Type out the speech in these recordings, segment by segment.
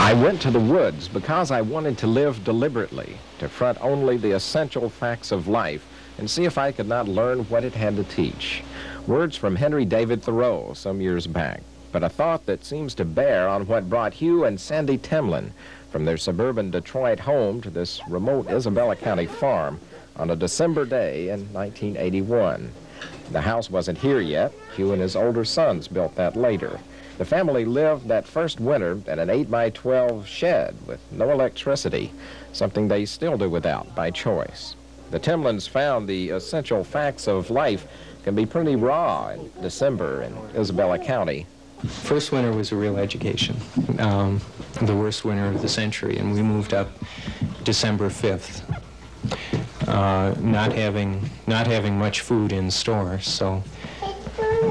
I went to the woods because I wanted to live deliberately, to front only the essential facts of life and see if I could not learn what it had to teach. Words from Henry David Thoreau some years back, but a thought that seems to bear on what brought Hugh and Sandy Timlin from their suburban Detroit home to this remote Isabella County farm on a December day in 1981. The house wasn't here yet. Hugh and his older sons built that later. The family lived that first winter in an 8x12 shed with no electricity, something they still do without by choice. The Timlins found the essential facts of life can be pretty raw in December in Isabella County. First winter was a real education, the worst winter of the century, and we moved up December 5th, not having much food in store, so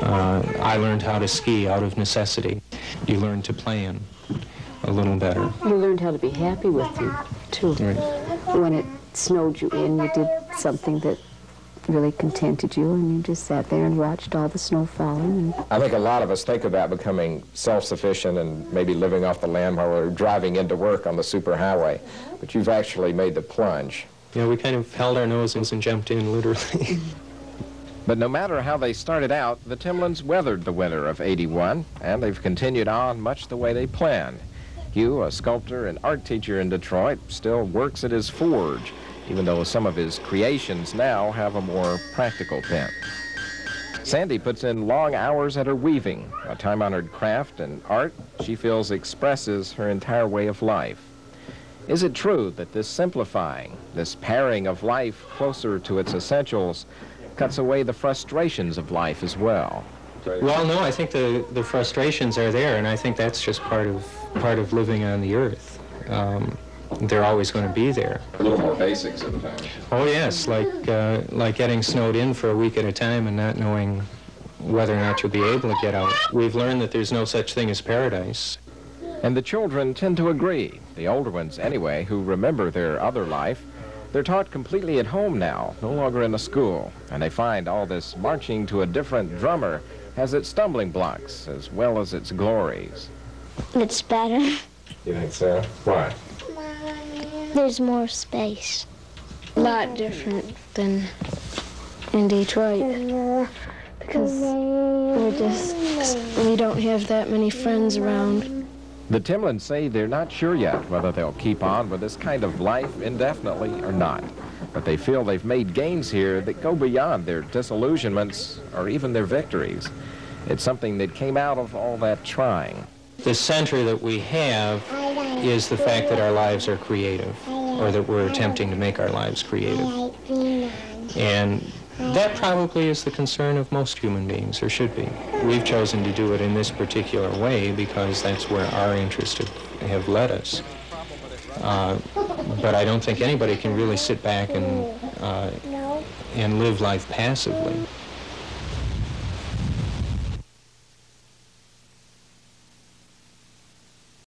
I learned how to ski out of necessity. You learn to plan a little better. You learned how to be happy with you, too. Right. When it snowed you in, you did something that really contented you, and you just sat there and watched all the snow falling. I think a lot of us think about becoming self-sufficient and maybe living off the land while we're driving into work on the superhighway, but you've actually made the plunge. Yeah, we kind of held our noses and jumped in, literally. But no matter how they started out, the Timlins weathered the winter of '81, and they've continued on much the way they planned. Hugh, a sculptor and art teacher in Detroit, still works at his forge, even though some of his creations now have a more practical bent. Sandy puts in long hours at her weaving, a time-honored craft and art she feels expresses her entire way of life. Is it true that this simplifying, this paring of life closer to its essentials, cuts away the frustrations of life as well? Well, no, I think the frustrations are there, and I think that's just part of living on the earth. They're always going to be there. A little more basics sometimes. Oh yes, like getting snowed in for a week at a time and not knowing whether or not you'll be able to get out. We've learned that there's no such thing as paradise. And the children tend to agree, the older ones anyway, who remember their other life. They're taught completely at home now, no longer in a school, and they find all this marching to a different drummer has its stumbling blocks as well as its glories. It's better. You think so? Why? There's more space. A lot different than in Detroit. Because we don't have that many friends around. The Timlins say they're not sure yet whether they'll keep on with this kind of life indefinitely or not. But they feel they've made gains here that go beyond their disillusionments or even their victories. It's something that came out of all that trying. The center that we have is the fact that our lives are creative, or that we're attempting to make our lives creative. And that probably is the concern of most human beings, or should be. We've chosen to do it in this particular way because that's where our interests have led us. But I don't think anybody can really sit back and live life passively.